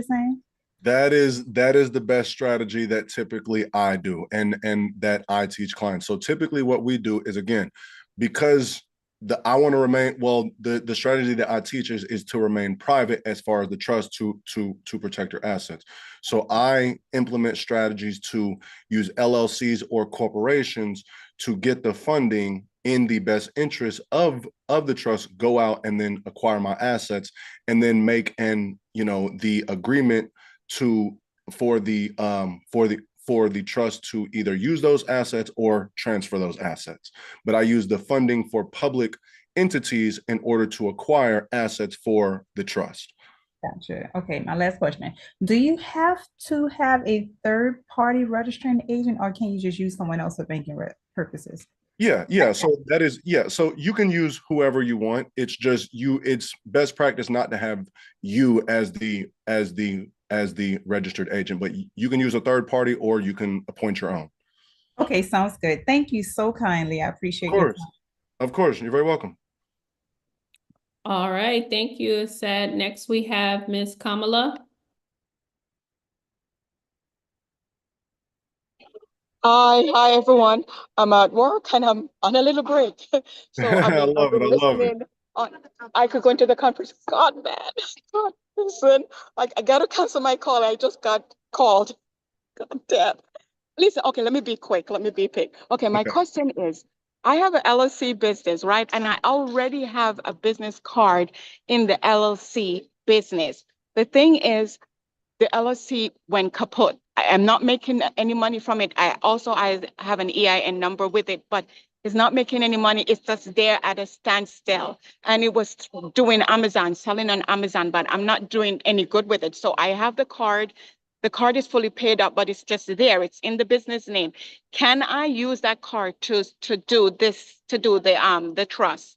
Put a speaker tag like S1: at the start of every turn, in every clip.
S1: saying?
S2: That is the best strategy that typically I do and that I teach clients. So typically what we do is, again, because I want to remain, well, the strategy that I teach is to remain private as far as the trust to protect your assets. So I implement strategies to use LLCs or corporations to get the funding in the best interest of the trust, go out and then acquire my assets, and then make the agreement to for the for the trust to either use those assets or transfer those assets. But I use the funding for public entities in order to acquire assets for the trust.
S1: Gotcha. Okay, my last question. Do you have to have a third party registering agent or can you just use someone else for banking purposes?
S2: Yeah. So that is, yeah. So you can use whoever you want. It's just it's best practice not to have you as the registered agent, but you can use a third party or you can appoint your own.
S1: Okay, sounds good. Thank you so kindly. I
S2: Of
S1: appreciate your
S2: course.
S1: time.
S2: Of course. You're very welcome.
S3: All right, thank you, Sad. Next we have Miss Kamala.
S4: Hi everyone. I'm at work and I'm on a little break. So
S2: I
S4: I've
S2: love it.
S4: been
S2: I love it.
S4: listening on. I could go into the conference. God, man. God, listen, like I gotta cancel my call. I just got called. God damn. Listen, okay, let me be quick. Let me be quick. Okay, my
S2: Okay.
S4: question is, I have an LLC business, right? And I already have a business card in the LLC business. The thing is, the LLC went kaput. I am not making any money from it. I have an EIN number with it, but it's not making any money. It's just there at a standstill. And it was doing Amazon, selling on Amazon, but I'm not doing any good with it. So I have the card. The card is fully paid up, but it's just there. It's in the business name. Can I use that card to do this, to do the trust?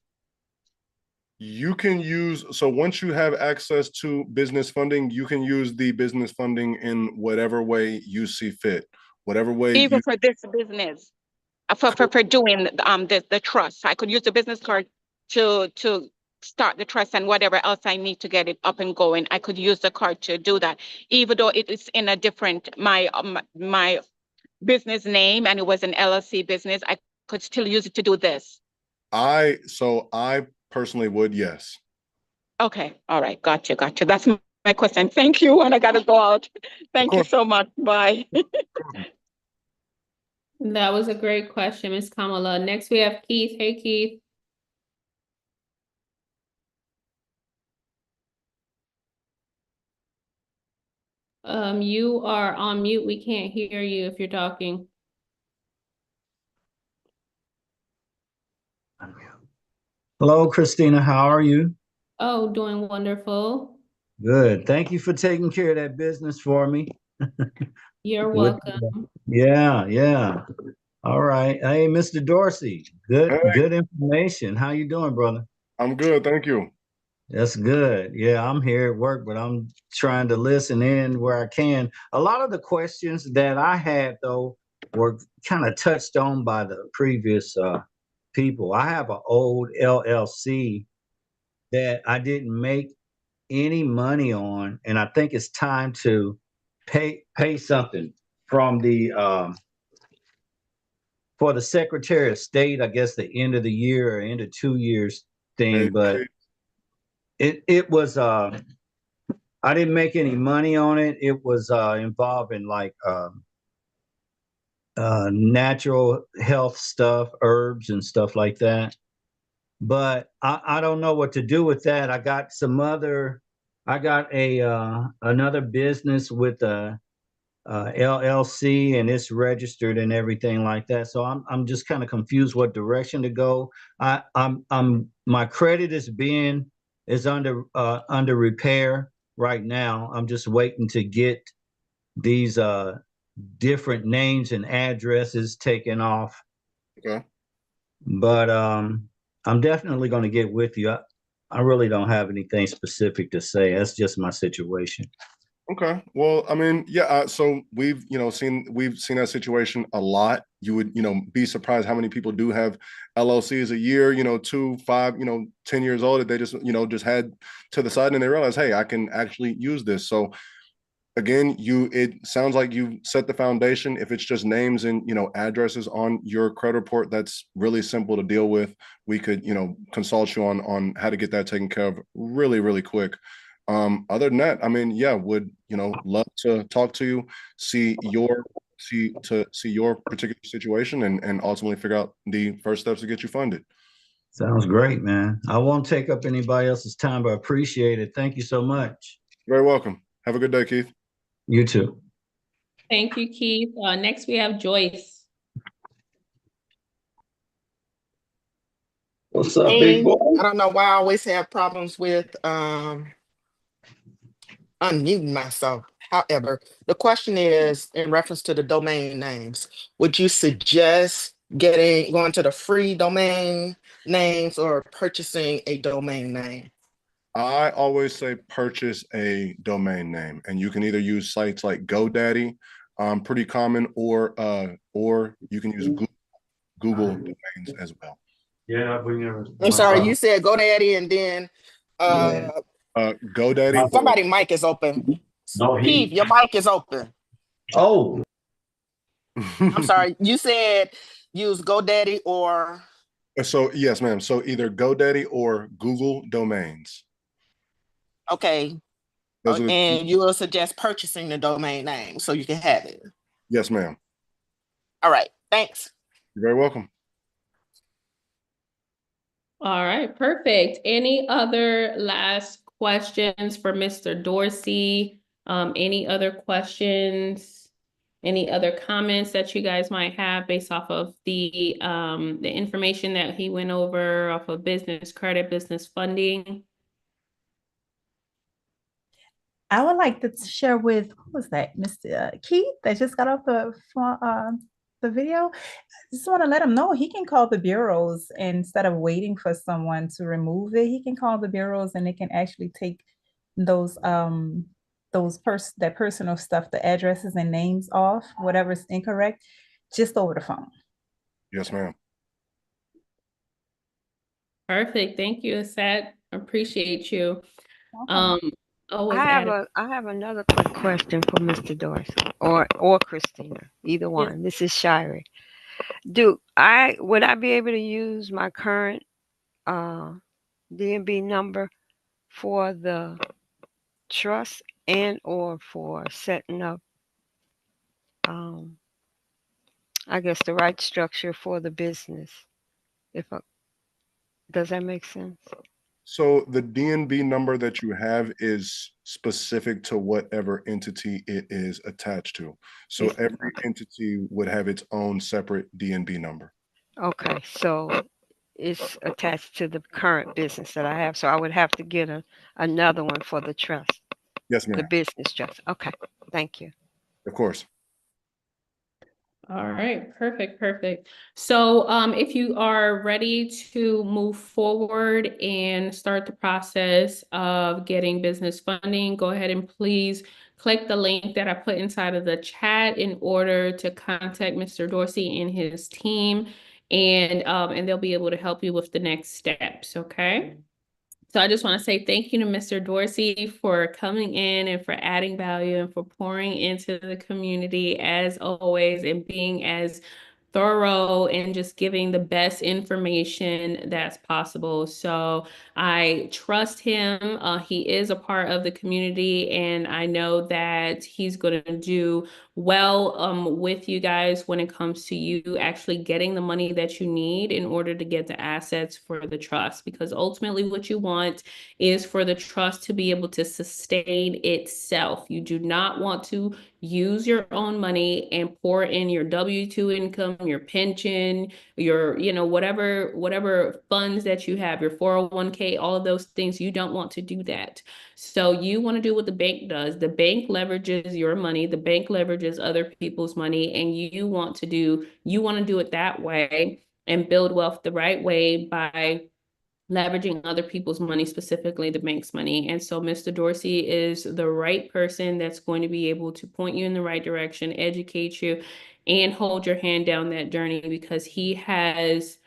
S2: You can use, so once you have access to business funding, you can use the business funding in whatever way you see fit. Whatever way
S4: Even
S2: you
S4: for this business, for doing the trust. I could use the business card to start the trust and whatever else I need to get it up and going. I could use the card to do that, even though it is in a different my business name and it was an LLC business. I could still use it to do this.
S2: I personally would, yes.
S4: Okay, all right, gotcha. That's my question. Thank you, and I gotta go out.
S2: Of
S4: Thank you
S2: course.
S4: so much. Bye.
S3: That was a great question, Miss Kamala. Next we have Keith. Hey, Keith. You are on mute. We can't hear you if you're talking.
S5: Hello, Christina. How are you?
S3: Oh, doing wonderful.
S5: Good. Thank you for taking care of that business for me.
S3: You're
S5: With,
S3: welcome.
S5: yeah. All right. Hey, Mr. Dorsey.
S2: Hey,
S5: Good information. How you doing, brother?
S2: I'm good, thank you.
S5: That's good. Yeah, I'm here at work, but I'm trying to listen in where I can. A lot of the questions that I had, though, were kind of touched on by the previous people. I have an old LLC that I didn't make any money on, and I think it's time to pay something from the for the Secretary of State. I guess the end of the year or end of 2 years
S2: Hey,
S5: thing, but it was I didn't make any money on it. It was involving like natural health stuff, herbs and stuff like that. But I don't know what to do with that. I got a another business with a LLC and it's registered and everything like that. So I'm just kind of confused what direction to go. I'm my credit is under repair right now. I'm just waiting to get these different names and addresses taken off.
S2: okay.
S5: But I'm definitely going to get with you. I really don't have anything specific to say. That's just my situation.
S2: Okay. Well, I mean, yeah. So we've seen that situation a lot. You would, be surprised how many people do have LLCs a year, 2, 5, 10 years old that they just had to the side and they realize, hey, I can actually use this. So again, it sounds like you set the foundation. If it's just names and addresses on your credit report, that's really simple to deal with. We could consult you on how to get that taken care of really, really quick. Other than that, I mean, yeah, would love to talk to you, see your particular situation, and ultimately figure out the first steps to get you funded.
S5: Sounds great, man. I won't take up anybody else's time, but I appreciate it. Thank you so much.
S2: You're very welcome. Have a good day, Keith.
S5: You too.
S3: Thank you, Keith. Next we have Joyce.
S5: What's up,
S6: Hey,
S5: big boy?
S6: I don't know why I always have problems with unmuting myself. However, the question is in reference to the domain names. Would you suggest going to the free domain names or purchasing a domain name?
S2: I always say purchase a domain name, and you can either use sites like GoDaddy, pretty common, or you can use Google domains as well.
S5: Yeah, we never.
S6: I'm sorry, you said GoDaddy and then
S5: Yeah.
S2: GoDaddy.
S6: somebody mic is open.
S5: No,
S6: Keith, your mic is open.
S5: Oh,
S6: I'm sorry, you said use GoDaddy or
S2: So yes, ma'am. So either GoDaddy or Google domains.
S6: okay.
S2: Those are the two.
S6: And you will suggest purchasing the domain name so you can have it.
S2: Yes, ma'am.
S6: All right, thanks.
S2: You're very welcome.
S3: All right, perfect. Any other last questions for Mr. Dorsey? Any other questions? Any other comments that you guys might have based off of the information that he went over off of business credit, business funding?
S1: I would like to share with, who was that, Mr. Keith that just got off the video. I just want to let him know he can call the bureaus instead of waiting for someone to remove it. He can call the bureaus and they can actually take those that personal stuff, the addresses and names off, whatever's incorrect, just over the phone.
S2: Yes, ma'am.
S3: Perfect. Thank you, Asad. Appreciate you.
S1: Okay.
S3: Always
S7: I have another quick question for Mr. Dorsey or Christina, either one. This is Shirey. Would I be able to use my current DNB number for the trust and or for setting up I guess the right structure for the business? Does that make sense?
S2: So the DNB number that you have is specific to whatever entity it is attached to. So every entity would have its own separate DNB number.
S7: Okay, so it's attached to the current business that I have. So I would have to get another one for the trust,
S2: Yes,
S7: the
S2: ma'am.
S7: business trust. Okay, thank you.
S2: Of course.
S3: All right, perfect. So if you are ready to move forward and start the process of getting business funding, go ahead and please click the link that I put inside of the chat in order to contact Mr. Dorsey and his team, and they'll be able to help you with the next steps, okay? So I just want to say thank you to Mr. Dorsey for coming in and for adding value and for pouring into the community as always and being as thorough and just giving the best information that's possible. So I trust him. He is a part of the community, and I know that he's going to do well with you guys when it comes to you actually getting the money that you need in order to get the assets for the trust. Because ultimately what you want is for the trust to be able to sustain itself. You do not want to use your own money and pour in your W-2 income, your pension, your, whatever funds that you have, your 401k, all of those things. You don't want to do that. So you want to do what the bank does. The bank leverages your money. The bank leverages other people's money, and you want to do it that way and build wealth the right way by leveraging other people's money, specifically the bank's money. And so Mr. Dorsey is the right person that's going to be able to point you in the right direction, educate you, and hold your hand down that journey, because he has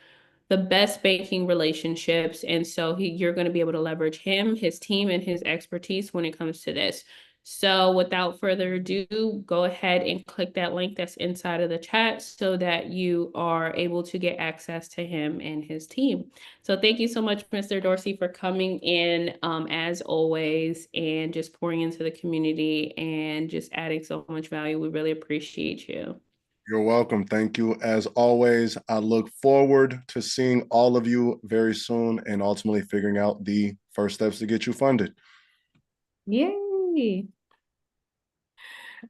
S3: the best banking relationships. And so you're going to be able to leverage him, his team, and his expertise when it comes to this. So without further ado, go ahead and click that link that's inside of the chat so that you are able to get access to him and his team. So thank you so much, Mr. Dorsey, for coming in as always and just pouring into the community and just adding so much value. We really appreciate you.
S2: You're welcome. Thank you. As always, I look forward to seeing all of you very soon and ultimately figuring out the first steps to get you funded.
S3: Yay.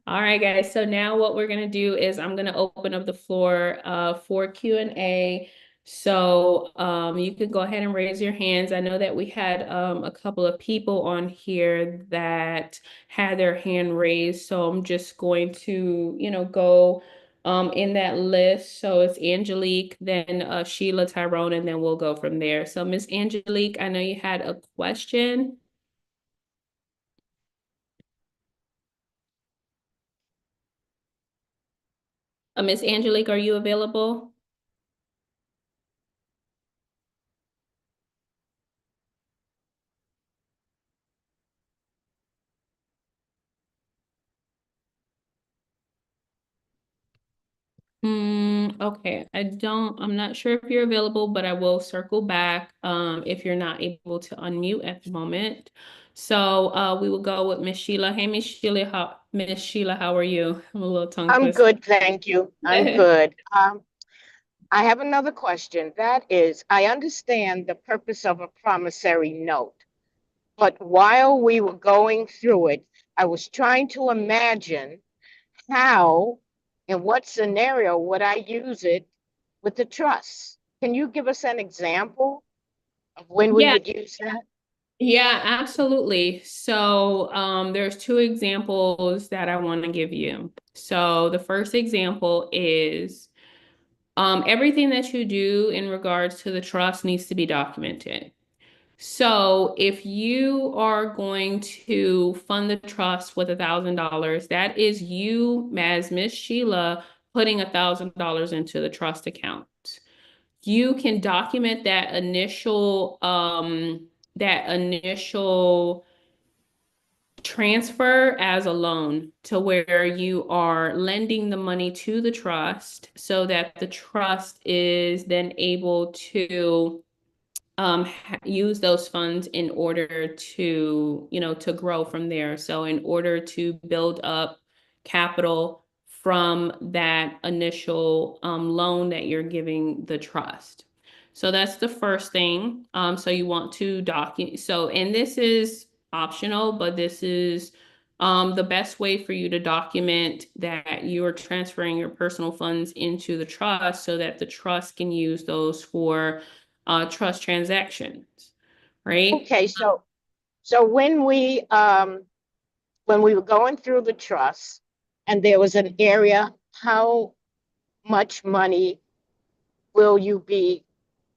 S3: All right, guys. So now what we're gonna do is I'm gonna open up the floor for Q&A. So you can go ahead and raise your hands. I know that we had a couple of people on here that had their hand raised. So I'm just going to, go in that list. So it's Angelique, then Sheila, Tyrone, and then we'll go from there. So Miss Angelique, I know you had a question. Miss Angelique, are you available? Okay, I'm not sure if you're available, but I will circle back if you're not able to unmute at the moment. So we will go with Miss Sheila. Hey, Miss Sheila, how are you? I'm a little tongue
S8: I'm
S3: twisted.
S8: good, thank you. I'm good. I have another question. That is, I understand the purpose of a promissory note, but while we were going through it, I was trying to imagine how, in what scenario would I use it with the trust? Can you give us an example of when we
S3: Yeah,
S8: would use that?
S3: yeah, absolutely. So there's two examples that I want to give you. So the first example is everything that you do in regards to the trust needs to be documented. So if you are going to fund the trust with $1,000, that is you as Miss Sheila putting $1,000 into the trust account. You can document that initial transfer as a loan to where you are lending the money to the trust so that the trust is then able to use those funds in order to, to grow from there. So in order to build up capital from that initial loan that you're giving the trust. So that's the first thing. So you want to document. So, and this is optional, but this is the best way for you to document that you are transferring your personal funds into the trust so that the trust can use those for trust transactions, right?
S8: Okay, so when we were going through the trust and there was an area, how much money will you be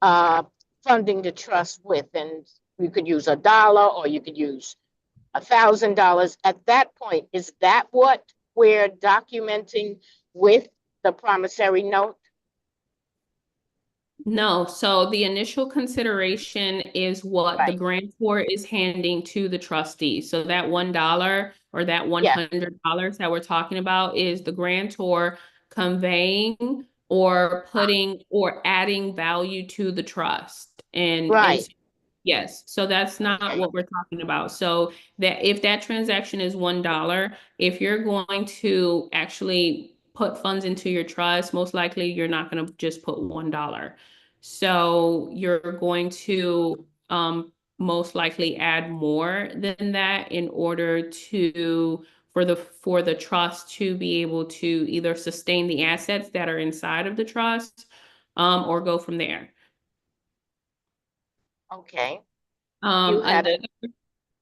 S8: uh, funding the trust with? And you could use $1 or you could use $1,000. At that point, is that what we're documenting with the promissory note?
S3: No, so the initial consideration is what the
S8: Right.
S3: grantor is handing to the trustee. So that $1 or that
S8: Yeah.
S3: $100 that we're talking about is the grantor conveying or putting or adding value to the trust. And
S8: Right.
S3: yes, so that's not
S8: Okay.
S3: what we're talking about. So that if that transaction is $1, if you're going to actually put funds into your trust, most likely you're not going to just put $1. So you're going to most likely add more than that in order to for the trust to be able to either sustain the assets that are inside of the trust or go from there.
S8: Okay.
S3: Um,
S8: You had
S3: another
S8: it.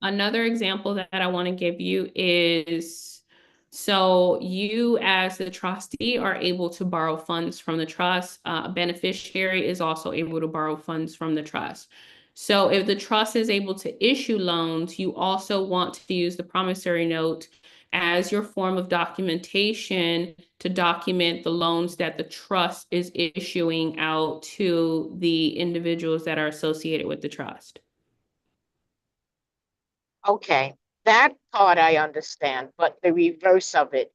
S3: Another example that I want to give you is so you as the trustee are able to borrow funds from the trust. A beneficiary is also able to borrow funds from the trust. So if the trust is able to issue loans, you also want to use the promissory note as your form of documentation to document the loans that the trust is issuing out to the individuals that are associated with the trust.
S8: Okay. That part I understand, but the reverse of it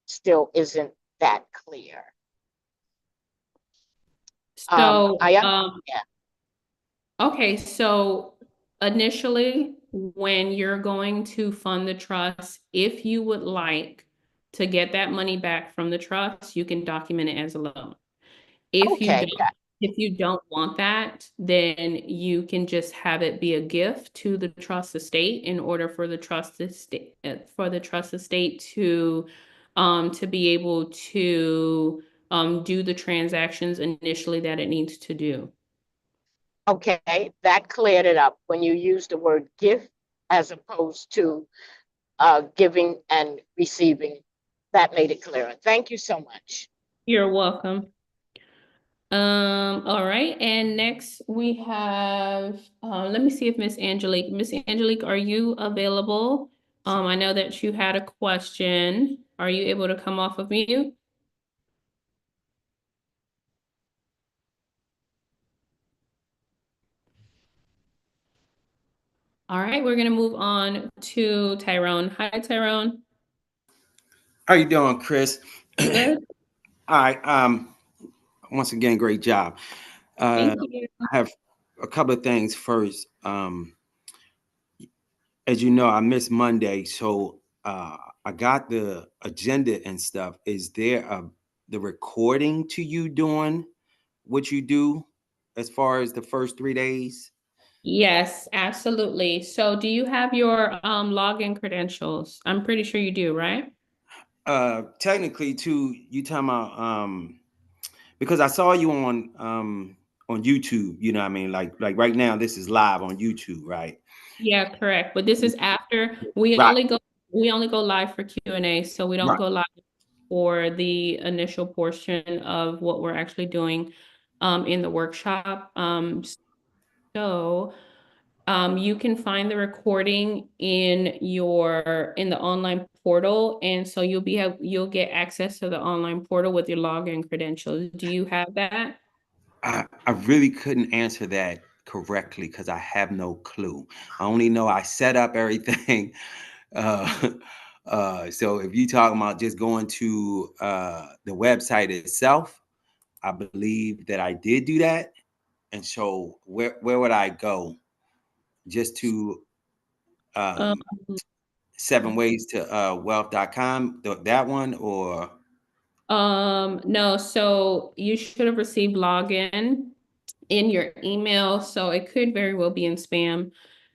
S8: still isn't that clear.
S3: So,
S8: Yeah.
S3: okay, so initially, when you're going to fund the trust, if you would like to get that money back from the trust, you can document it as a loan. If you
S8: Okay.
S3: don't, if you don't want that, then you can just have it be a gift to the trust estate in order for the trust estate to be able to do the transactions initially that it needs to do.
S8: Okay, that cleared it up when you use the word gift as opposed to giving and receiving. That made it clearer. Thank you so much.
S3: You're welcome. All right, and next we have, let me see if Miss Angelique, are you available? I know that you had a question. Are you able to come off of mute? All right, we're gonna move on to Tyrone. Hi, Tyrone.
S9: How you doing, Chris?
S3: Good.
S9: All right. Once again, great job.
S3: Thank you.
S9: I have a couple of things first. As you know, I missed Monday, so I got the agenda and stuff. Is there the recording to you doing what you do as far as the first 3 days?
S3: Yes, absolutely. So do you have your login credentials? I'm pretty sure you do, right?
S9: Technically, too, you talking about because I saw you on YouTube. You know what I mean? Like right now, this is live on YouTube, right?
S3: Yeah, correct. But this is after
S9: Right.
S3: we only go live for Q&A, so we don't
S9: Right.
S3: go live for the initial portion of what we're actually doing in the workshop. So you can find the recording in the online portal, and so you'll get access to the online portal with your login credentials. Do you have that?
S9: I really couldn't answer that correctly because I have no clue. I only know I set up everything. Uh, so if you talking about just going to the website itself, I believe that I did do that. And so where would I go? Just to
S3: Um,
S9: 7ways to wealth.com, that one, or
S3: no, so you should have received login in your email, so it could very well be in spam.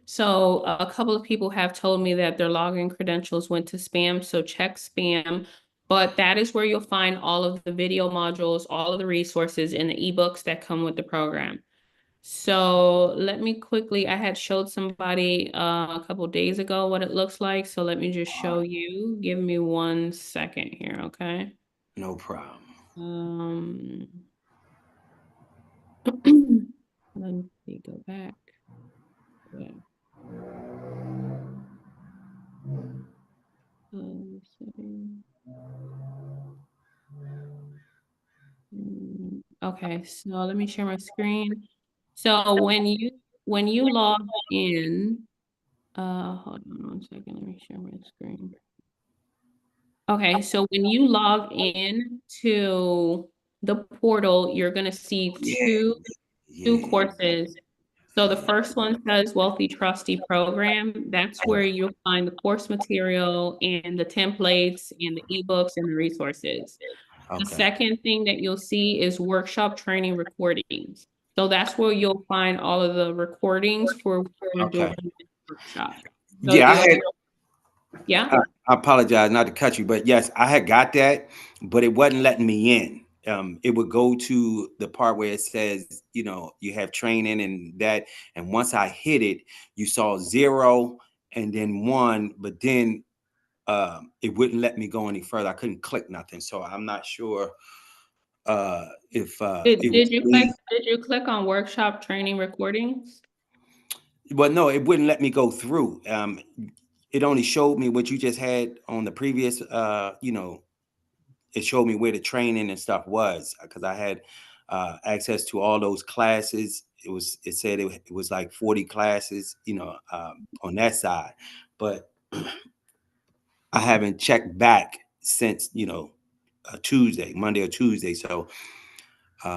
S3: So a couple of people have told me that their login credentials went to spam, so check spam. But that is where you'll find all of the video modules, all of the resources, and the ebooks that come with the program. So let me quickly, I had showed somebody a couple days ago what it looks like. So let me just show you. Give me 1 second here, okay?
S9: no problem.
S3: Let me go back. Yeah. Okay, so let me share my screen. So when you log in, hold on 1 second, let me share my screen. Okay, so when you log in to the portal, you're gonna see two
S9: Yeah.
S3: courses. So the first one says Wealthy Trustee Program. That's where you'll find the course material and the templates and the ebooks and the resources. The
S9: Okay.
S3: second thing that you'll see is workshop training recordings. So that's where you'll find all of the recordings for what we're doing
S9: Okay.
S3: in the workshop. So
S9: Yeah,
S3: yeah.
S9: I apologize not to cut you, but yes, I had got that, but it wasn't letting me in. It would go to the part where it says, you have training and that. And once I hit it, you saw 0 and then 1, but then it wouldn't let me go any further. I couldn't click nothing. So I'm not sure if it was me.
S3: Did you click on workshop training recordings?
S9: Well, no, it wouldn't let me go through. It only showed me what you just had on the previous, it showed me where the training and stuff was because I had access to all those classes. It said it was like 40 classes, on that side, but I haven't checked back since, Tuesday, Monday or Tuesday. So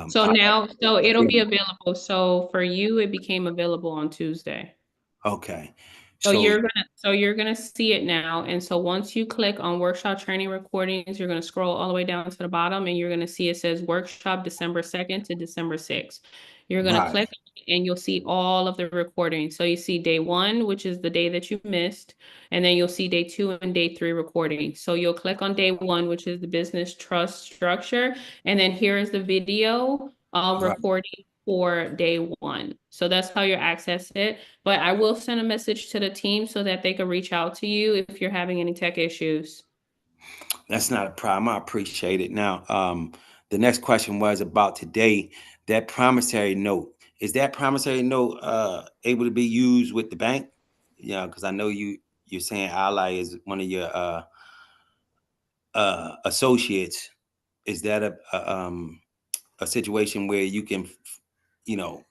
S3: So now, so it'll be available. So for you, it became available on Tuesday.
S9: okay.
S3: So you're gonna see it now. And so once you click on workshop training recordings, you're gonna scroll all the way down to the bottom and you're gonna see it says workshop December 2nd to December 6th. You're gonna
S9: Right.
S3: click and you'll see all of the recordings. So you see day 1, which is the day that you missed, and then you'll see day 2 and day 3 recordings. So you'll click on day 1, which is the business trust structure, and then here is the video
S9: Right.
S3: recording for day 1. So that's how you access it. But I will send a message to the team so that they can reach out to you if you're having any tech issues.
S9: That's not a problem. I appreciate it. Now, the next question was about today. That promissory note, is that promissory note able to be used with the bank? Yeah, because I know you're saying Ally is one of your associates. Is that a situation where you can, you know,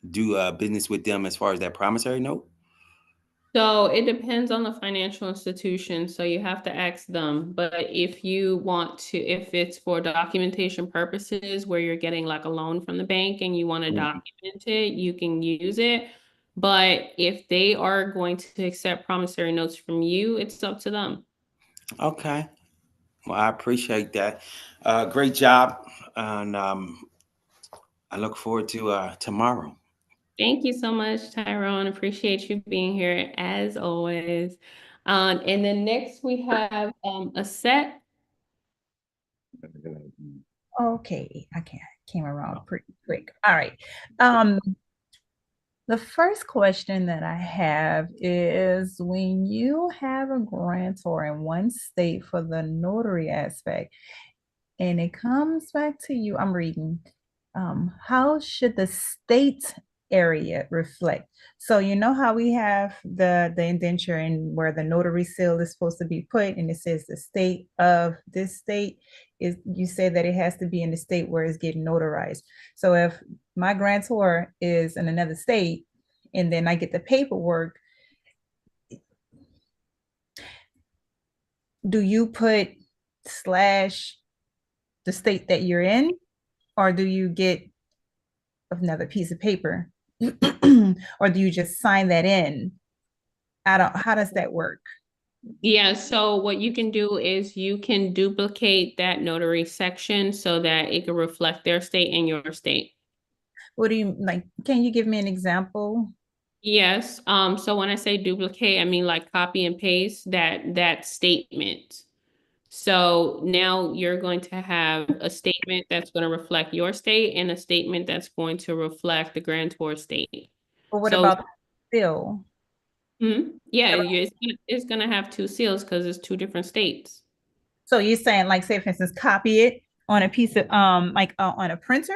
S9: do business with them as far as that promissory note?
S3: So it depends on the financial institution. So you have to ask them. But if you want to, if it's for documentation purposes where you're getting like a loan from the bank and you want to document it, you can use it. But if they are going to accept promissory notes from you, it's up to them.
S9: Okay. Well, I appreciate that. Great job. And I look forward to tomorrow.
S3: Thank you so much, Tyrone. Appreciate you being here as always. And then next we have a set.
S1: Okay, I came around pretty quick. All right. The first question that I have is when you have a grantor in one state for the notary aspect, and it comes back to you, I'm reading, how should the state area reflect? So you know how we have the indenture and where the notary seal is supposed to be put, and it says the state of this state is, you say that it has to be in the state where it's getting notarized. So if my grantor is in another state and then I get the paperwork, do you put slash the state that you're in, or do you get another piece of paper? Or do you just sign that in? How does that work?
S3: Yeah, so what you can do is you can duplicate that notary section so that it can reflect their state and your state.
S1: What do you like? Can you give me an example?
S3: Yes, so when I say duplicate, I mean like copy and paste that statement. So now you're going to have a statement that's going to reflect your state and a statement that's going to reflect the grantor state.
S1: But what
S3: So
S1: about the seal?
S3: yeah, it's gonna have 2 seals because it's 2 different states.
S1: So you're saying, like, say for instance, copy it on a piece of on a printer?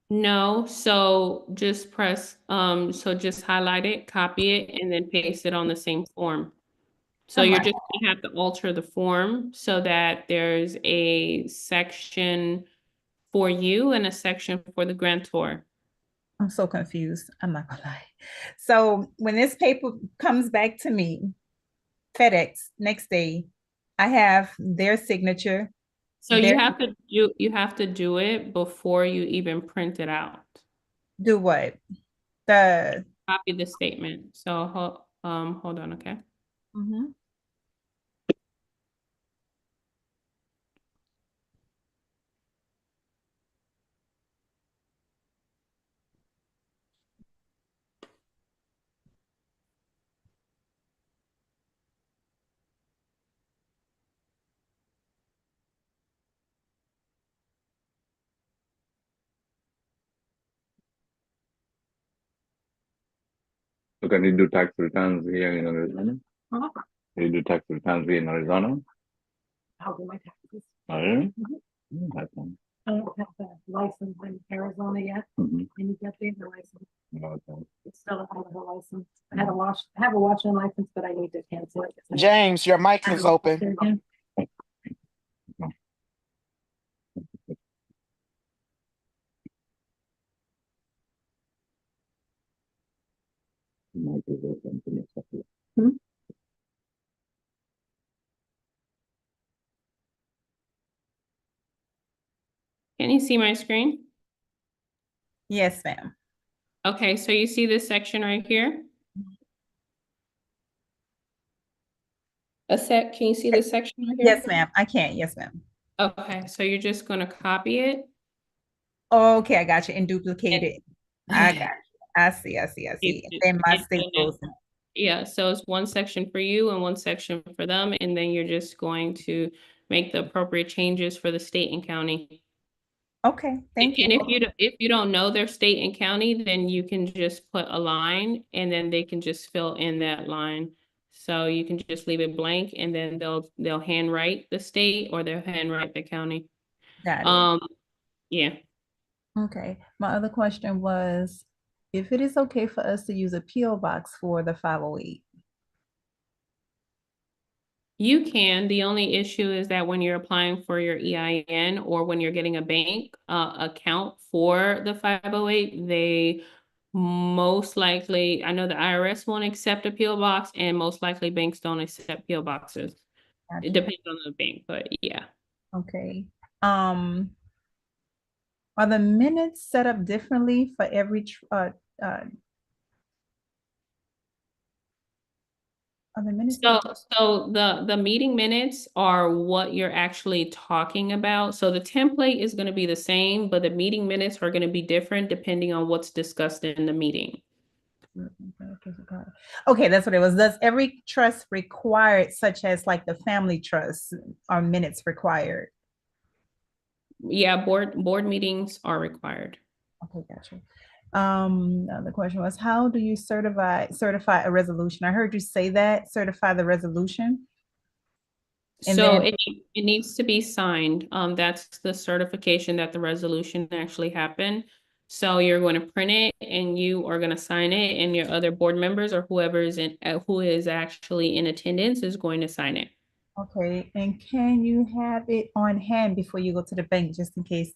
S3: No, so just press, so just highlight it, copy it, and then paste it on the same form. So you're just gonna have to alter the form so that there's a section for you and a section for the grantor.
S1: I'm so confused. I'm not gonna lie. So when this paper comes back to me, FedEx, next day, I have their signature.
S3: So you have to do it before you even print it out.
S1: Do what? The
S3: Copy the statement. So hold on, okay?
S1: Mhm.
S10: So can you do tax returns here in Arizona?
S1: Huh?
S10: Can you do tax returns here in Arizona?
S11: I'll do my taxes.
S10: Oh, really?
S11: That's fine. I don't have the license in Arizona yet. And you get the license.
S10: Okay.
S11: It's still a holder license. I have a watchman license, but I need to cancel it.
S6: James, your mic is open.
S11: Again.
S3: Can you see my screen?
S1: Yes, ma'am.
S3: Okay, so you see this section right here? Can you see this section right here?
S1: Yes, ma'am. I can. Yes, ma'am.
S3: Okay, so you're just gonna copy it.
S1: Okay, I got you. And duplicate it. I got you. I see.
S3: It-
S1: And then my
S3: it-
S1: state goes in.
S3: Yeah, so it's one section for you and one section for them, and then you're just going to make the appropriate changes for the state and county.
S1: Okay, thank you.
S3: And if you don't know their state and county, then you can just put a line and then they can just fill in that line. So you can just leave it blank and then they'll handwrite the state or they'll handwrite the county.
S1: Got
S3: Yeah.
S1: Okay. My other question was if it is okay for us to use a PO box for the 508.
S3: You can. The only issue is that when you're applying for your EIN or when you're getting a bank account for the 508, they most likely, I know the IRS won't accept a PO box and most likely banks don't accept PO boxes. It
S1: Gotcha.
S3: depends on the bank, but yeah.
S1: Okay. Are the minutes set up differently for every are the minutes
S3: So the meeting minutes are what you're actually talking about. So the template is going to be the same, but the meeting minutes are going to be different depending on what's discussed in the meeting.
S1: Okay, that's what it was. Does every trust require it, such as like the family trust, are minutes required?
S3: Yeah, board meetings are required.
S1: Okay, gotcha. The question was, how do you certify a resolution? I heard you say that, certify the resolution. And
S3: So
S1: then
S3: it needs to be signed. That's the certification that the resolution actually happened. So you're going to print it and you are going to sign it, and your other board members or whoever is who is actually in attendance is going to sign it.
S1: okay, and can you have it on hand before you go to the bank, just in case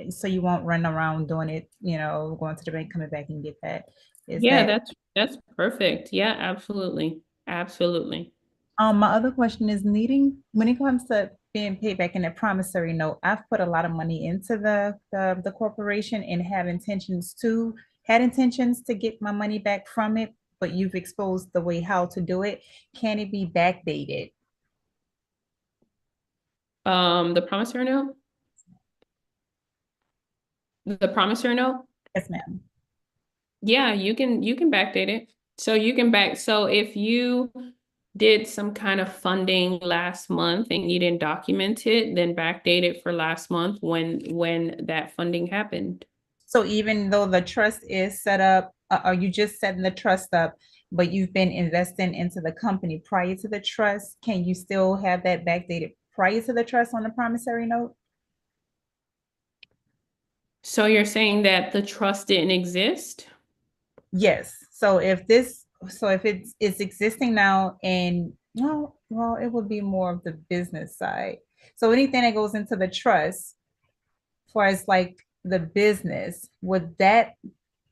S1: so you won't run around doing it, going to the bank, coming back and get that.
S3: Yeah, that's perfect. Yeah, absolutely. Absolutely.
S1: My other question is needing, when it comes to being paid back in a promissory note, I've put a lot of money into the corporation and had intentions to get my money back from it, but you've exposed the way how to do it. Can it be backdated?
S3: The promissory note? The promissory note?
S1: Yes, ma'am.
S3: Yeah, you can backdate it. So if you did some kind of funding last month and you didn't document it, then backdate it for last month when that funding happened.
S1: So even though the trust is set up, are you just setting the trust up, but you've been investing into the company prior to the trust? Can you still have that backdated prior to the trust on the promissory note?
S3: So you're saying that the trust didn't exist?
S1: Yes. So if it's existing now, and well, it would be more of the business side. So anything that goes into the trust, as far as like the business, would that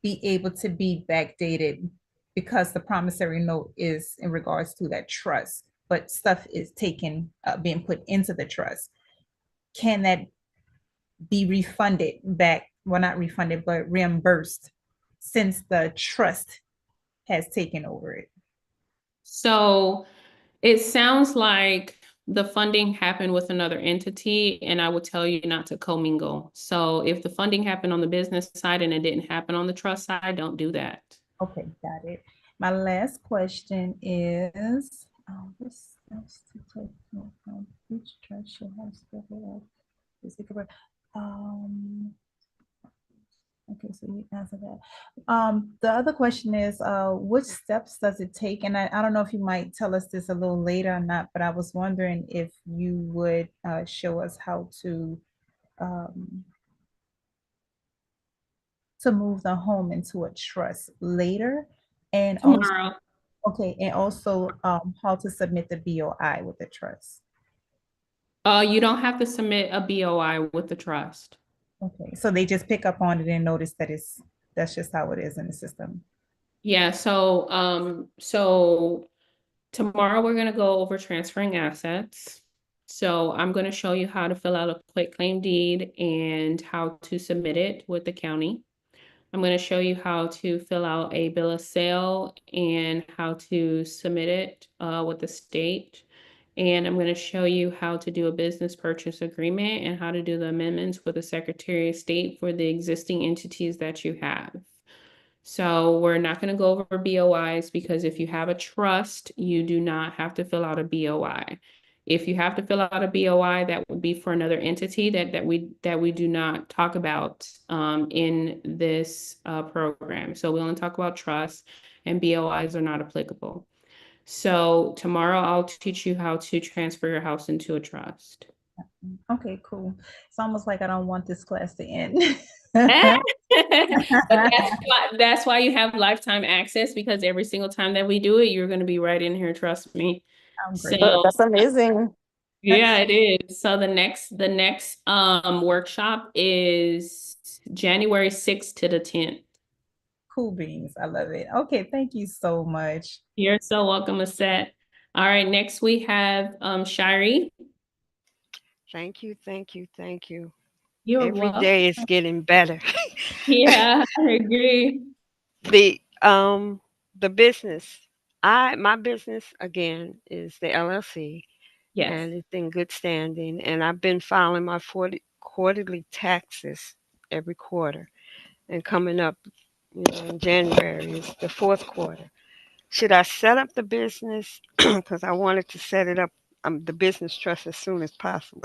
S1: be able to be backdated because the promissory note is in regards to that trust, but stuff is being put into the trust? Can that be refunded back? Well, not refunded, but reimbursed since the trust has taken over it.
S3: So it sounds like the funding happened with another entity, and I would tell you not to commingle. So if the funding happened on the business side and it didn't happen on the trust side, don't do that.
S1: Okay, got it. My last question is, which trust should have okay, so you answered that. The other question is, which steps does it take? And I don't know if you might tell us this a little later or not, but I was wondering if you would show us how um, to move the home into a trust later, and also,
S3: Tomorrow.
S1: okay, and also how to submit the BOI with the trust.
S3: You don't have to submit a BOI with the trust.
S1: Okay, so they just pick up on it and notice that that's just how it is in the system.
S3: Yeah, so tomorrow we're gonna go over transferring assets. So I'm going to show you how to fill out a quitclaim deed and how to submit it with the county. I'm going to show you how to fill out a bill of sale and how to submit it with the state. And I'm going to show you how to do a business purchase agreement and how to do the amendments with the Secretary of State for the existing entities that you have. So we're not going to go over BOIs because if you have a trust, you do not have to fill out a BOI. If you have to fill out a BOI, that would be for another entity that we do not talk about in this program. So we only talk about trust, and BOIs are not applicable. So tomorrow I'll teach you how to transfer your house into a trust.
S1: Okay, cool. It's almost like I don't want this class to end.
S3: But that's why you have lifetime access, because every single time that we do it, you're going to be right in here. Trust me.
S1: I'm great.
S3: So
S6: That's amazing.
S3: yeah, it is. So the next workshop is January 6th to the 10th.
S1: Cool beans. I love it. Okay, thank you so much.
S3: You're so welcome, Aset. All right, next we have Shirey.
S7: Thank you, thank you, thank you.
S3: You're
S7: Every
S3: welcome.
S7: day it's getting better.
S3: Yeah, I agree.
S7: The business. My business again is the LLC,
S3: Yes.
S7: and it's in good standing. And I've been filing my quarterly taxes every quarter. And coming up, in January is the fourth quarter. Should I set up the business? Because I wanted to set it up, the business trust, as soon as possible.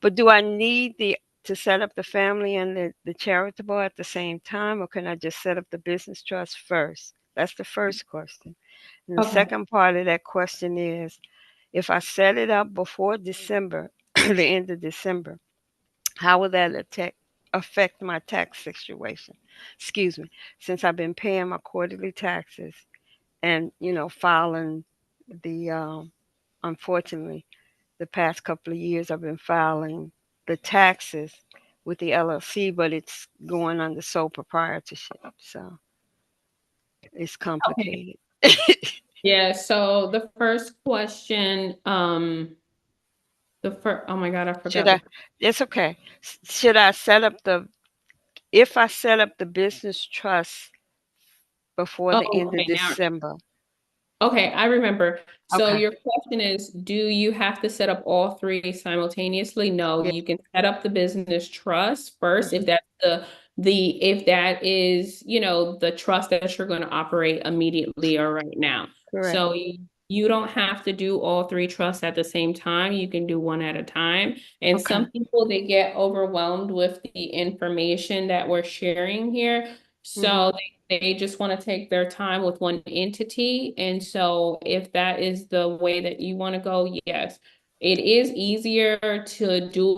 S7: But do I need to set up the family and the charitable at the same time, or can I just set up the business trust first? That's the first question. And the
S3: Okay.
S7: second part of that question is, if I set it up before December, the end of December, how will that affect my tax situation? Excuse me, since I've been paying my quarterly taxes and filing unfortunately, the past couple of years I've been filing the taxes with the LLC, but it's going under sole proprietorship, so it's
S3: Okay.
S7: complicated.
S3: Yeah, so the first question, oh my God, I
S7: Should
S3: forgot
S7: I? It's okay. Should I set up if I set up the business trust before the end of
S3: okay, now.
S7: December?
S3: Okay, I remember. So
S7: Okay.
S3: your question is, do you have to set up all three simultaneously? No,
S7: Yeah.
S3: you can set up the business trust first if
S7: Mhm.
S3: that's if that is, the trust that you're going to operate immediately or right now.
S7: Correct.
S3: So you don't have to do all three trusts at the same time. You can do one at a time. And
S7: Okay.
S3: some people, they get overwhelmed with the information that we're sharing here. So they just want to take their time with one entity. And so if that is the way that you want to go, yes. It is easier to do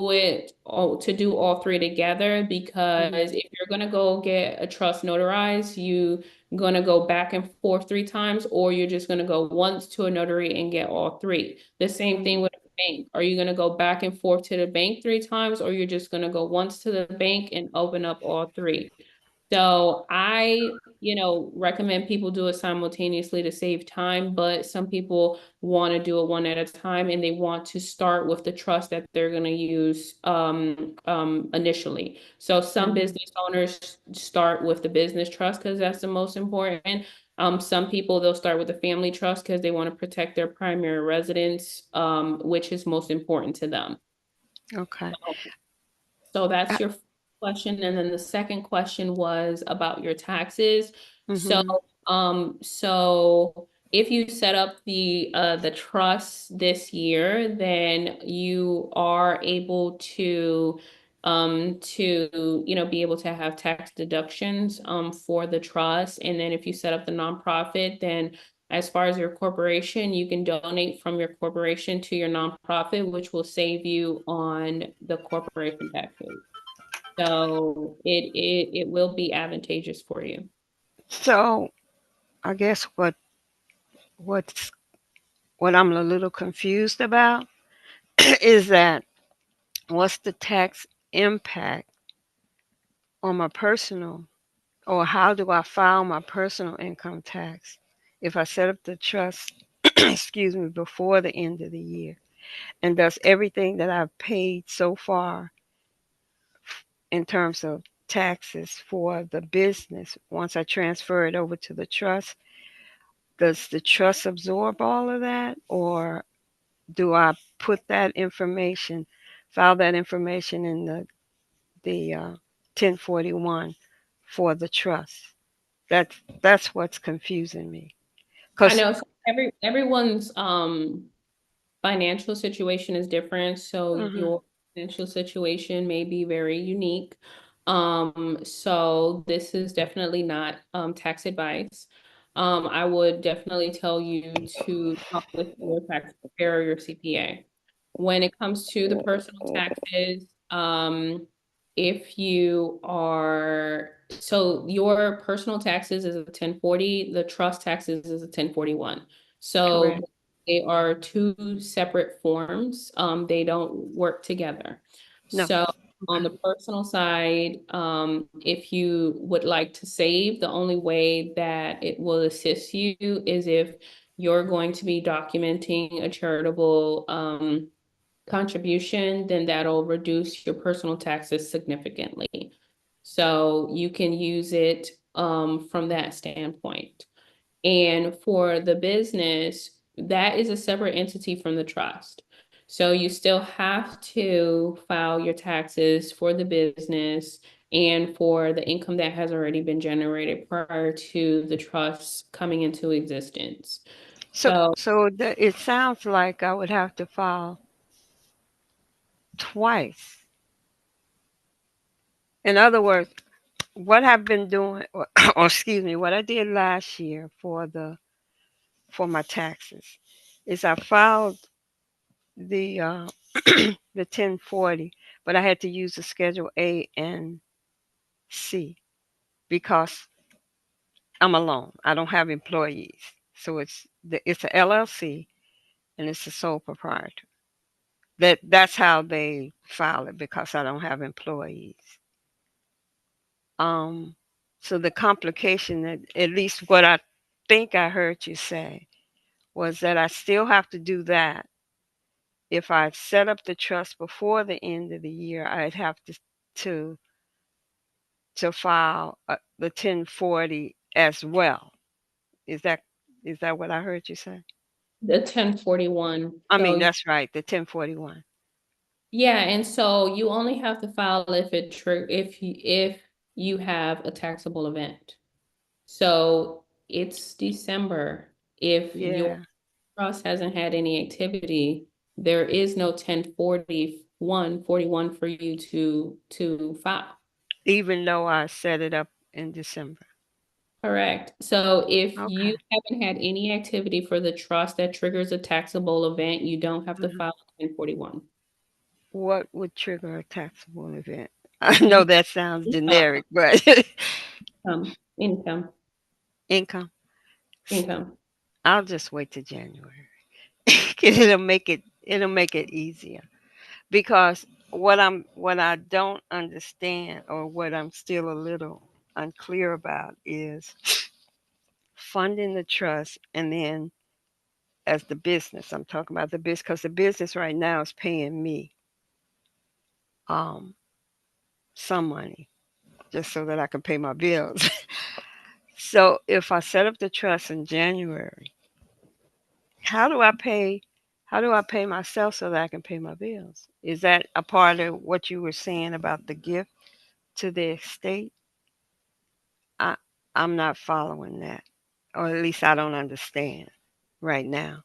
S3: all three together, because if you're gonna go get a trust notarized, you gonna go back and forth 3 times, or you're just gonna go once to a notary and get all three. The same thing with a bank. Are you gonna go back and forth to the bank 3 times, or you're just gonna go once to the bank and open up all three? So I, recommend people do it simultaneously to save time, but some people want to do it one at a time, and they want to start with the trust that they're going to use initially. So some business owners start with the business trust because that's the most important. Some people, they'll start with the family trust because they want to protect their primary residence, which is most important to them.
S7: Okay.
S3: So that's your question. And then the second question was about your taxes. So, so if you set up the trust this year, then you are able to be able to have tax deductions for the trust. And then if you set up the nonprofit, then as far as your corporation, you can donate from your corporation to your nonprofit, which will save you on the corporation taxes. So it will be advantageous for you.
S7: So I guess what's what I'm a little confused about is that what's the tax impact on my personal, or how do I file my personal income tax if I set up the trust, excuse me, before the end of the year? And does everything that I've paid so far in terms of taxes for the business, once I transfer it over to the trust, does the trust absorb all of that? Or do I put that information, file that information in the 1041 for the trust? That's what's confusing me.
S3: I
S7: Cause
S3: know everyone's financial situation is different, so
S7: mhm,
S3: your financial situation may be very unique. So this is definitely not tax advice. I would definitely tell you to talk with your tax preparer, your CPA. When it comes to the personal taxes, if you are, so your personal taxes is a 1040, the trust taxes is a 1041. So
S7: correct.
S3: they are two separate forms. They don't work together.
S7: No.
S3: So on
S7: Okay.
S3: the personal side, if you would like to save, the only way that it will assist you is if you're going to be documenting a charitable contribution, then that'll reduce your personal taxes significantly. So you can use it from that standpoint. And for the business, that is a separate entity from the trust. So you still have to file your taxes for the business and for the income that has already been generated prior to the trust coming into existence.
S7: So
S3: So
S7: it sounds like I would have to file twice. In other words, what I've been doing, or excuse me, what I did last year for my taxes is I filed the the 1040, but I had to use the Schedule A and C because I'm alone. I don't have employees, so it's a LLC and it's a sole proprietor. That's how they file it because I don't have employees. Um, so the complication, that at least what I think I heard you say, was that I still have to do that. If I set up the trust before the end of the year, I'd have to to file the 1040 as well. Is that is that what I heard you say?
S3: the 1041.
S7: I mean,
S3: So
S7: that's right, the 1041.
S3: yeah, and so you only have to file if it if you have a taxable event. So it's December. If your
S7: Yeah,
S3: trust hasn't had any activity, there is no 1041 for you to file.
S7: even though I set it up in December.
S3: Correct. So if you
S7: Okay.
S3: haven't had any activity for the trust that triggers a taxable event, you don't have to
S7: Mhm.
S3: file 1041.
S7: What would trigger a taxable event? I know that sounds generic, but
S3: Income,
S7: income.
S3: income.
S7: I'll just wait till January. It'll make it easier because what I don't understand, or what I'm still a little unclear about, is funding the trust, and then as the business, I'm talking about the business, because the business right now is paying me um some money just so that I can pay my bills. So if I set up the trust in January, how do I pay how do I pay myself so that I can pay my bills? Is that a part of what you were saying about the gift to the estate? I I'm not following that. Or at least I don't understand right now.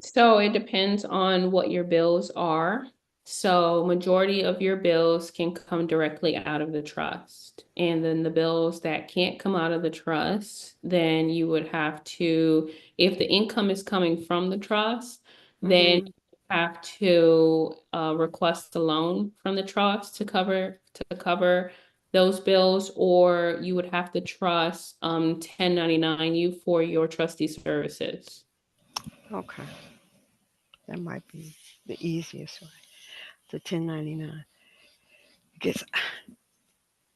S3: So it depends on what your bills are. So majority of your bills can come directly out of the trust. And then the bills that can't come out of the trust, then you would have to, if the income is coming from the trust, then
S7: Hmm.
S3: you have to request a loan from the trust to cover those bills, or you would have to trust 1099 you for your trustee services.
S7: Okay. That might be the easiest way. The 1099. Because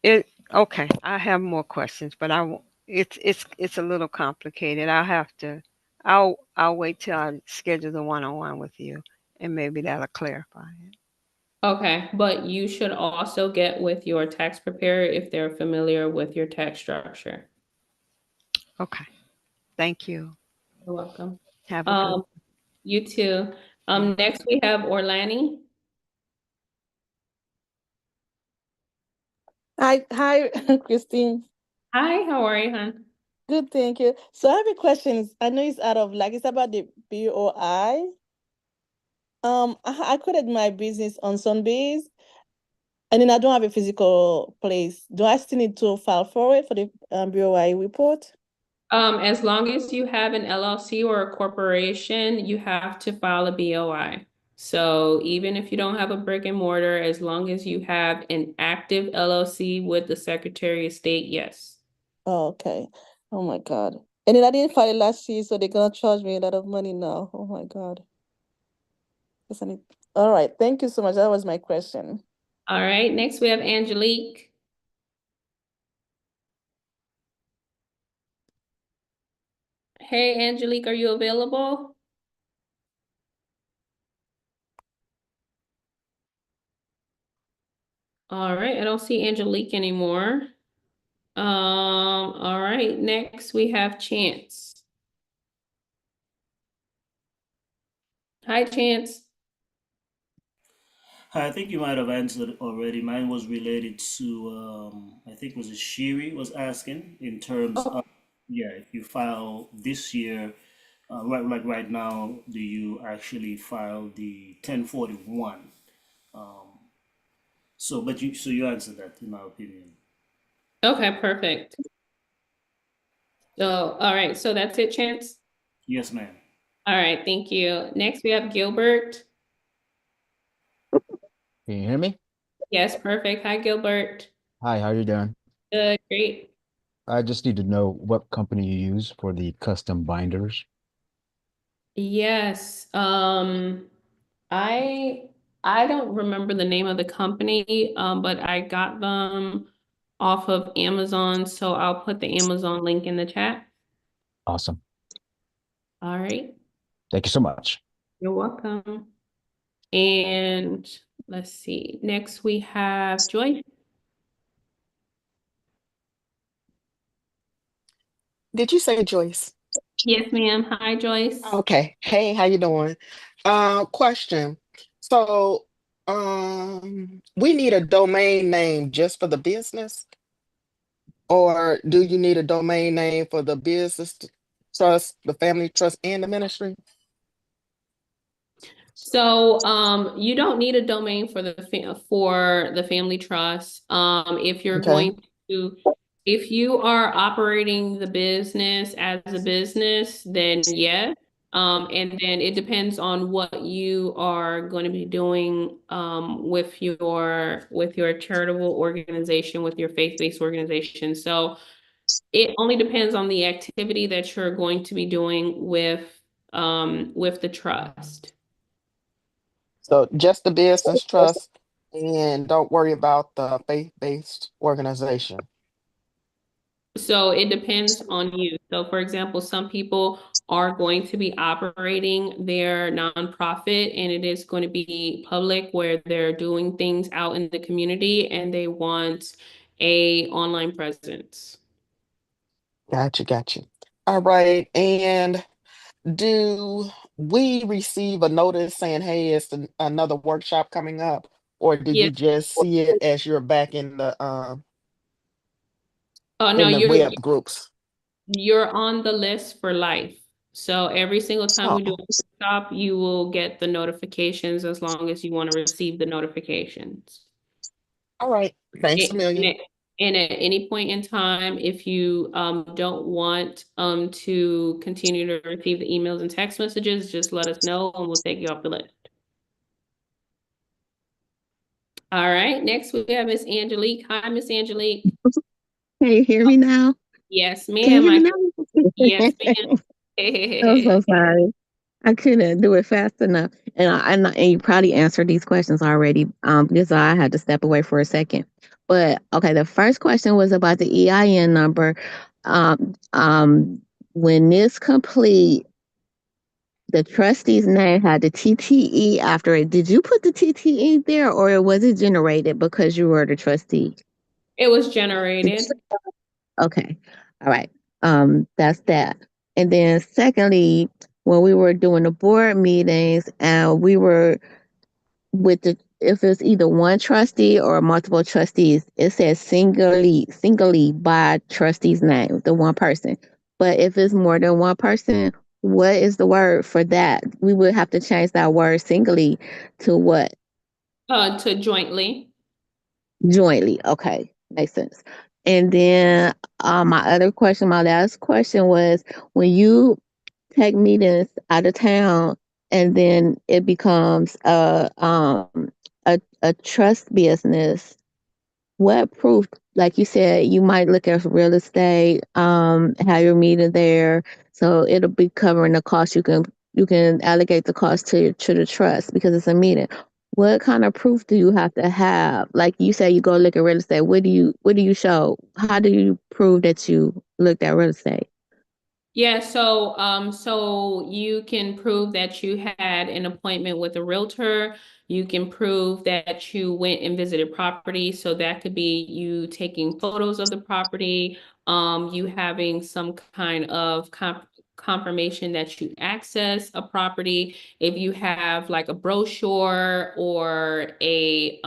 S7: it okay, I have more questions, but I won't. It's a little complicated. I'll wait till I schedule the one-on-one with you, and maybe that'll clarify it.
S3: Okay, but you should also get with your tax preparer if they're familiar with your tax structure.
S7: Okay. Thank you.
S3: You're welcome.
S7: Have a good.
S3: You too. Next we have Orlani.
S12: Hi, Christine.
S3: Hi, how are you, hon?
S12: Good, thank you. So I have a question. I know it's out of like it's about the BOI. I created my business on Sundays, and then I don't have a physical place. Do I still need to file for it for the BOI report?
S3: As long as you have an LLC or a corporation, you have to file a BOI. So even if you don't have a brick and mortar, as long as you have an active LLC with the Secretary of State, yes.
S12: Oh, okay. Oh my God. And then I didn't file it last year, so they're gonna charge me a lot of money now. Oh my God. All right. Thank you so much. That was my question.
S3: All right, next we have Angelique. Hey, Angelique, are you available? All right, I don't see Angelique anymore. All right, next we have Chance. Hi, Chance.
S13: Hi, I think you might have answered already. Mine was related to, I think was it Shiri was asking in terms
S3: Oh,
S13: of, yeah, if you file this year, right now, do you actually file the 1041? Um, so you answered that in my opinion.
S3: okay, perfect. So, all right, so that's it, Chance?
S13: Yes, ma'am.
S3: All right, thank you. Next we have Gilbert.
S14: Can you hear me?
S3: Yes, perfect. Hi, Gilbert.
S14: Hi, how you doing?
S3: Good, great.
S14: I just need to know what company you use for the custom binders.
S3: Yes, I I don't remember the name of the company, but I got them off of Amazon, so I'll put the Amazon link in the chat.
S14: Awesome.
S3: All right,
S14: Thank you so much.
S3: you're welcome. And let's see, next we have Joy.
S6: Did you say Joyce?
S3: Yes, ma'am. Hi, Joyce.
S6: Okay. Hey, how you doing? Question. So, we need a domain name just for the business, or do you need a domain name for the business trust, the family trust, and the ministry?
S3: So, you don't need a domain for the family trust. If you're
S6: Okay.
S3: going to, if you are operating the business as a business, then yes. And then it depends on what you are going to be doing, with your charitable organization, with your faith-based organization. So it only depends on the activity that you're going to be doing with the trust.
S6: So just the business trust, and don't worry about the faith-based organization.
S3: So it depends on you. So for example, some people are going to be operating their nonprofit and it is going to be public where they're doing things out in the community and they want a online presence.
S6: Gotcha. All right. And do we receive a notice saying, hey, it's another workshop coming up? Or do you
S3: Yes.
S6: just see it as you're back
S3: Oh no,
S6: in the web groups?
S3: you're on the list for life. So every single time we do
S6: Oh,
S3: a workshop, you will get the notifications as long as you want to receive the notifications.
S6: all right. Thanks a
S3: And
S6: million.
S3: at, and at any point in time, if you don't want to continue to receive the emails and text messages, just let us know and we'll take you off the list. All right, next we have Miss Angelique. Hi, Miss Angelique.
S15: Can you hear me now?
S3: Yes,
S15: Can you
S3: ma'am.
S15: hear me now?
S3: Yes, ma'am.
S15: I'm so sorry. I couldn't do it fast enough. And you probably answered these questions already. Because I had to step away for a second. But okay, the first question was about the EIN number. Um, um, when this complete, the trustee's name had the TTE after it. Did you put the TTE there, or was it generated because you were the trustee?
S3: It was
S15: Did
S3: generated.
S15: you- Okay. All right. That's that. And then secondly, when we were doing the board meetings and we were with the if it's either one trustee or multiple trustees, it says singly by trustee's name, the one person. But if it's more than one person, what is the word for that? We would have to change that word singly to what?
S3: To jointly.
S15: Jointly. Okay, makes sense. And then my last question was, when you take meetings out of town and then it becomes a trust business, what proof, like you said, you might look at real estate, have your meter there, so it'll be covering the cost. You can allocate the cost to the trust because it's a meeting. What kind of proof do you have to have? Like you say, you go look at real estate. What do you show? How do you prove that you looked at real estate?
S3: Yeah, so you can prove that you had an appointment with a realtor. You can prove that you went and visited property. So that could be you taking photos of the property, you having some kind of confirmation that you access a property. If you have like a brochure or a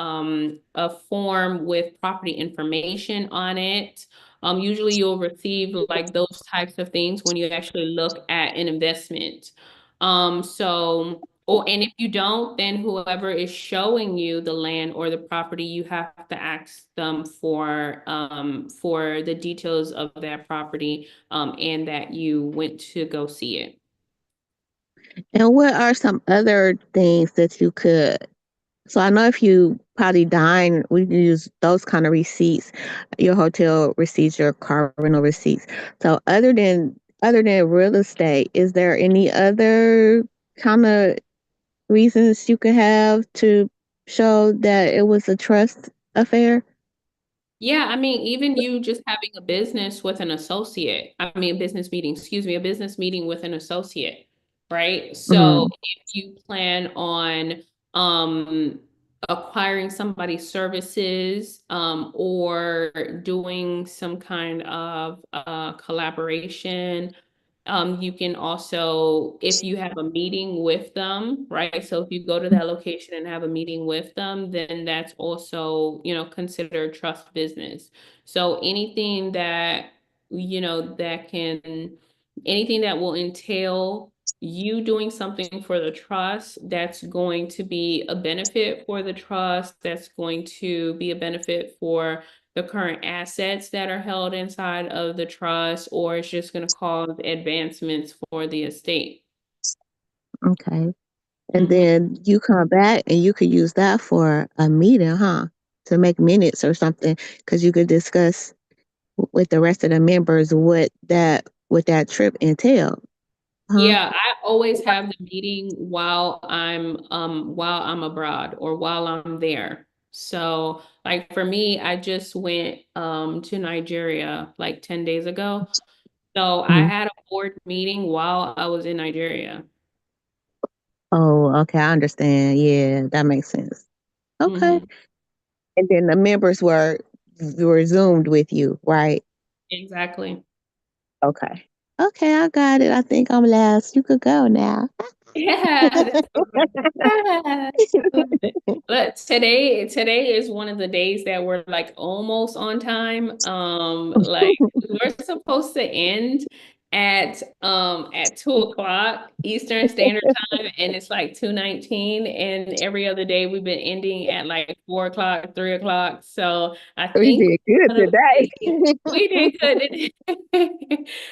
S3: form with property information on it. Usually you'll receive like those types of things when you actually look at an investment. And if you don't, then whoever is showing you the land or the property, you have to ask them for the details of that property, and that you went to go see it.
S15: And what are some other things that you could? So I know if you probably dine, we can use those kind of receipts, your hotel receipts, your car rental receipts. So other than real estate, is there any other kind of reasons you could have to show that it was a trust affair?
S3: Yeah, I mean, even you just having a business with an associate, a business meeting with an associate, right? So
S15: Mm-hmm.
S3: if you plan on um acquiring somebody's services, or doing some kind of collaboration. You can also, if you have a meeting with them, right? So if you go to that location and have a meeting with them, then that's also, considered trust business. So anything that will entail you doing something for the trust, that's going to be a benefit for the trust, that's going to be a benefit for the current assets that are held inside of the trust, or it's just going to cause advancements for the estate.
S15: Okay. And
S3: Mhm.
S15: then you come back and you could use that for a meeting, huh? To make minutes or something, because you could discuss with the rest of the members what that trip entailed, huh?
S3: Yeah, I always have the meeting while I'm abroad or while I'm there. So like for me, I just went to Nigeria like 10 days ago. So I
S15: Mhm.
S3: had a board meeting while I was in Nigeria.
S15: Oh, okay, I understand. Yeah, that makes sense. Okay.
S3: Hmm.
S15: And then the members were zoomed with you, right?
S3: Exactly.
S15: Okay. Okay, I got it. I think I'm last. You could go now.
S3: Yeah, that's so good. Yeah. But today is one of the days that we're like almost on time. Like we're supposed to end at 2 o'clock Eastern Standard Time, and it's like 2:19, and every other day we've been ending at like 4 o'clock, 3 o'clock. So I
S15: We
S3: think
S15: did good
S3: we did good.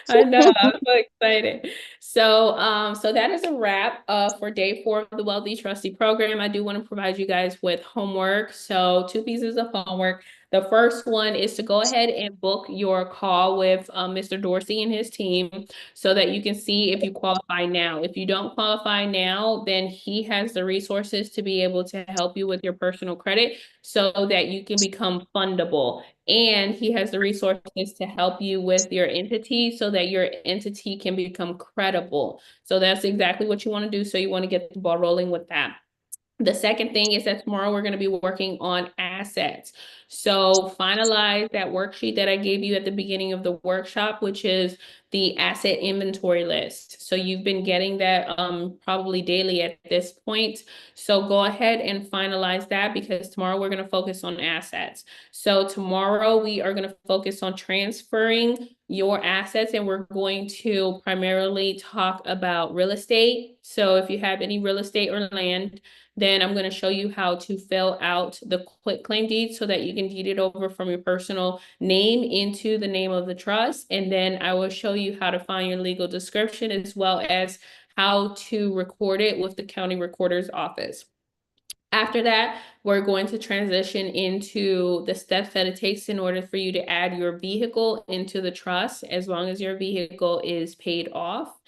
S3: I know, I'm so excited. So that is a wrap for day 4 of the Wealthy Trustee program. I do want to provide you guys with homework. So 2 pieces of homework. The first one is to go ahead and book your call with Mr. Dorsey and his team so that you can see if you qualify now. If you don't qualify now, then he has the resources to be able to help you with your personal credit so that you can become fundable. And he has the resources to help you with your entity so that your entity can become credible. So that's exactly what you want to do. So you want to get the ball rolling with that. The second thing is that tomorrow we're going to be working on assets. So finalize that worksheet that I gave you at the beginning of the workshop, which is the asset inventory list. So you've been getting that probably daily at this point. So go ahead and finalize that because tomorrow we're going to focus on assets. So tomorrow we are going to focus on transferring your assets, and we're going to primarily talk about real estate. So if you have any real estate or land, then I'm going to show you how to fill out the quitclaim deed so that you can deed it over from your personal name into the name of the trust. And then I will show you how to find your legal description as well as how to record it with the county recorder's office. After that, we're going to transition into the steps that it takes in order for you to add your vehicle into the trust, as long as your vehicle is paid off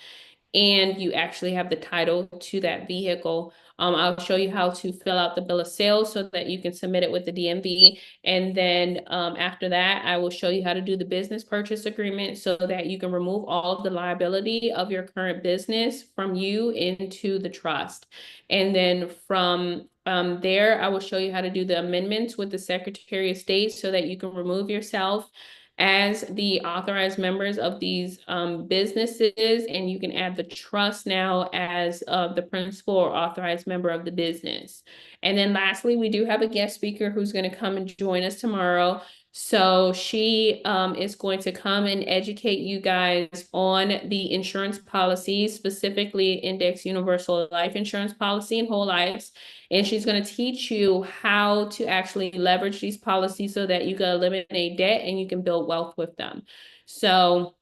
S3: and you actually have the title to that vehicle. I'll show you how to fill out the bill of sale so that you can submit it with the DMV. And then after that, I will show you how to do the business purchase agreement so that you can remove all of the liability of your current business from you into the trust. And then from there, I will show you how to do the amendments with the Secretary of State so that you can remove yourself as the authorized members of these businesses, and you can add the trust now as the principal or authorized member of the business. And then lastly, we do have a guest speaker who's going to come and join us tomorrow. So she is going to come and educate you guys on the insurance policies, specifically Index Universal Life Insurance Policy and Whole Lives. And she's going to teach you how to actually leverage these policies so that you can eliminate debt and you can build wealth with them. So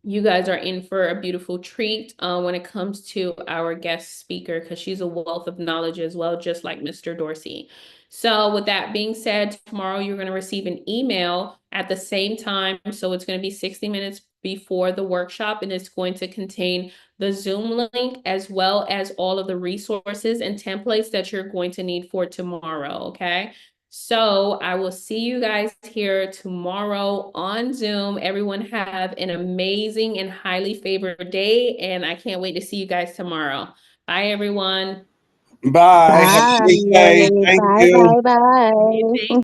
S3: you guys are in for a beautiful treat when it comes to our guest speaker, because she's a wealth of knowledge as well, just like Mr. Dorsey. So with that being said, tomorrow you're going to receive an email at the same time. So it's going to be 60 minutes before the workshop, and it's going to contain the Zoom link as well as all of the resources and templates that you're going to need for tomorrow, okay? So I will see you guys here tomorrow on Zoom. Everyone have an amazing and highly favored day, and I can't wait to see you guys tomorrow. Bye, everyone.
S9: Bye. Have a great day. Thank
S15: Bye,
S9: you.
S15: bye, bye.